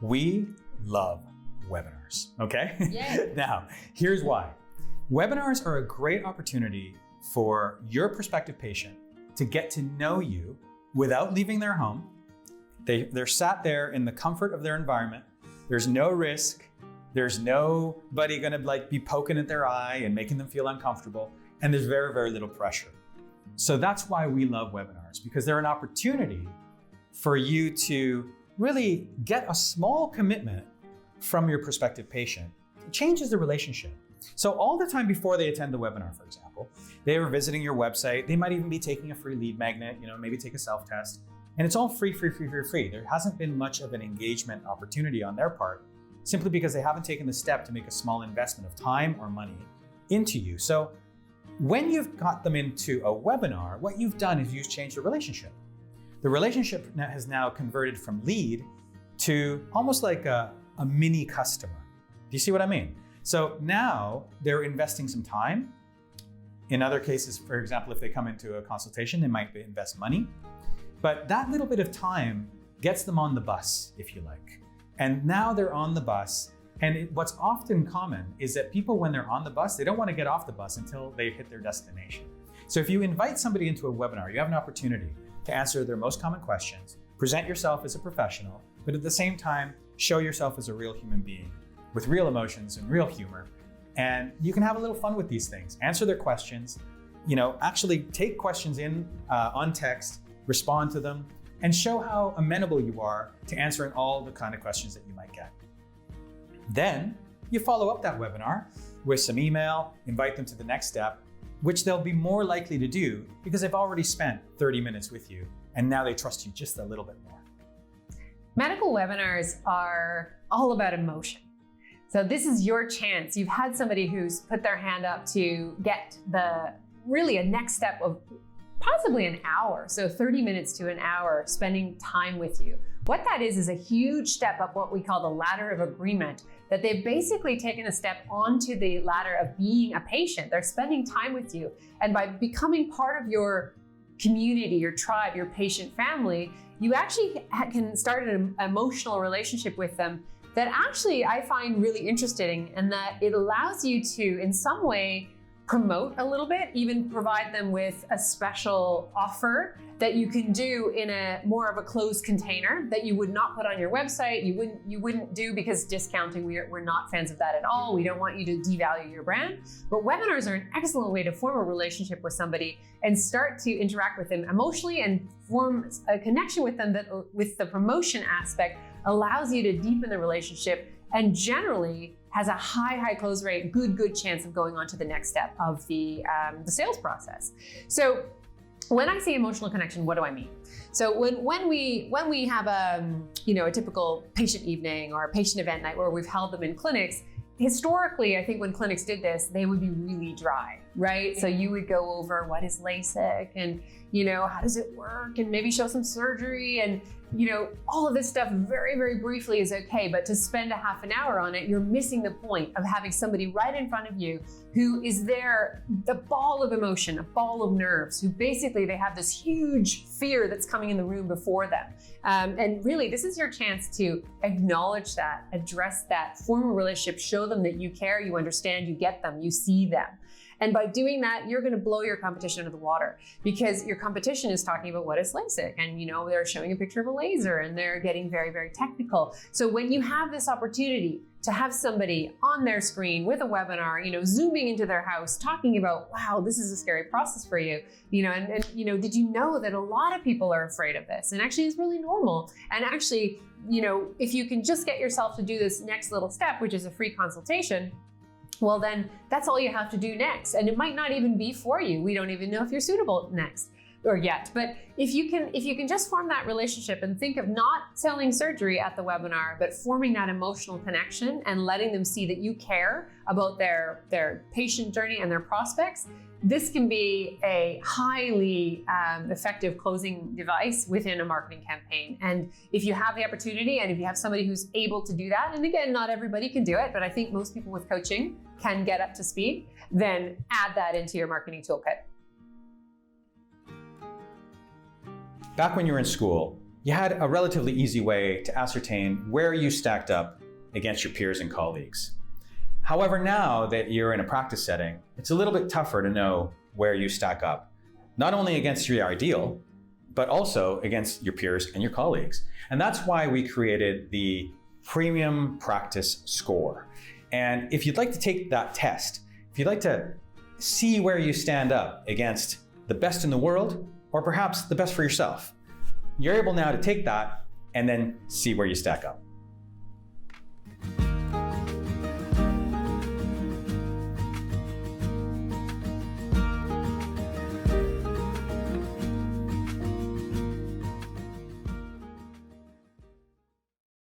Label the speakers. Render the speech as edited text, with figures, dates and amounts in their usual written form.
Speaker 1: We love webinars, okay?
Speaker 2: Yay.
Speaker 1: Now, here's why. Webinars are a great opportunity for your prospective patient to get to know you without leaving their home. They're sat there in the comfort of their environment. There's no risk. There's nobody gonna be poking at their eye and making them feel uncomfortable. And there's very, very little pressure. So that's why we love webinars, because they're an opportunity for you to really get a small commitment from your prospective patient. It changes the relationship. So all the time before they attend the webinar, for example, they were visiting your website. They might even be taking a free lead magnet, maybe take a self-test. And it's all free. There hasn't been much of an engagement opportunity on their part, simply because they haven't taken the step to make a small investment of time or money into you. So when you've got them into a webinar, what you've done is you've changed the relationship. The relationship has now converted from lead to almost like a mini customer. Do you see what I mean? So now they're investing some time. In other cases, for example, if they come into a consultation, they might invest money. But that little bit of time gets them on the bus, if you like. And now they're on the bus. And what's often common is that people, when they're on the bus, they don't want to get off the bus until they hit their destination. So if you invite somebody into a webinar, you have an opportunity to answer their most common questions, present yourself as a professional, but at the same time, show yourself as a real human being with real emotions and real humor. And you can have a little fun with these things. Answer their questions, actually take questions in on text, respond to them, and show how amenable you are to answering all the kind of questions that you might get. Then you follow up that webinar with some email, invite them to the next step, which they'll be more likely to do because they've already spent 30 minutes with you, and now they trust you just a little bit more.
Speaker 2: Medical webinars are all about emotion. So this is your chance. You've had somebody who's put their hand up to get really a next step of possibly an hour, so 30 minutes to an hour spending time with you. What that is a huge step up what we call the ladder of agreement, that they've basically taken a step onto the ladder of being a patient. They're spending time with you. And by becoming part of your community, your tribe, your patient family, you actually can start an emotional relationship with them that actually I find really interesting, and that it allows you to, in some way, promote a little bit, even provide them with a special offer that you can do in a more of a closed container that you would not put on your website. You wouldn't do, because discounting, we're not fans of that at all. We don't want you to devalue your brand. But webinars are an excellent way to form a relationship with somebody and start to interact with them emotionally and form a connection with them that, with the promotion aspect, allows you to deepen the relationship and generally has a high close rate, good chance of going on to the next step of the sales process. So when I say emotional connection, what do I mean? So when we have a typical patient evening or a patient event night where we've held them in clinics, historically, I think when clinics did this, they would be really dry, right? So you would go over what is LASIK and, how does it work, and maybe show some surgery, and, all of this stuff very briefly is okay. But to spend a half an hour on it, you're missing the point of having somebody right in front of you who is there, the ball of emotion, a ball of nerves, who basically they have this huge fear that's coming in the room before them. And really, this is your chance to acknowledge that, address that, form a relationship, show them that you care, you understand, you get them, you see them. And by doing that, you're going to blow your competition out of the water, because your competition is talking about what is LASIK, and they're showing a picture of a laser and they're getting very technical. So when you have this opportunity to have somebody on their screen with a webinar, zooming into their house, talking about, wow, this is a scary process for you, and did you know that a lot of people are afraid of this? And actually it's really normal. And actually, if you can just get yourself to do this next little step, which is a free consultation, well, then that's all you have to do next. And it might not even be for you. We don't even know if you're suitable next or yet. But if you can just form that relationship and think of not selling surgery at the webinar, but forming that emotional connection and letting them see that you care about their patient journey and their prospects, this can be a highly effective closing device within a marketing campaign. And if you have the opportunity, and if you have somebody who's able to do that, and again, not everybody can do it, but I think most people with coaching can get up to speed, then add that into your marketing toolkit.
Speaker 1: Back when you were in school, you had a relatively easy way to ascertain where you stacked up against your peers and colleagues. However, now that you're in a practice setting, it's a little bit tougher to know where you stack up, not only against your ideal, but also against your peers and your colleagues. And that's why we created the Premium Practice Score. And if you'd like to take that test, if you'd like to see where you stand up against the best in the world, or perhaps the best for yourself, you're able now to take that and then see where you stack up.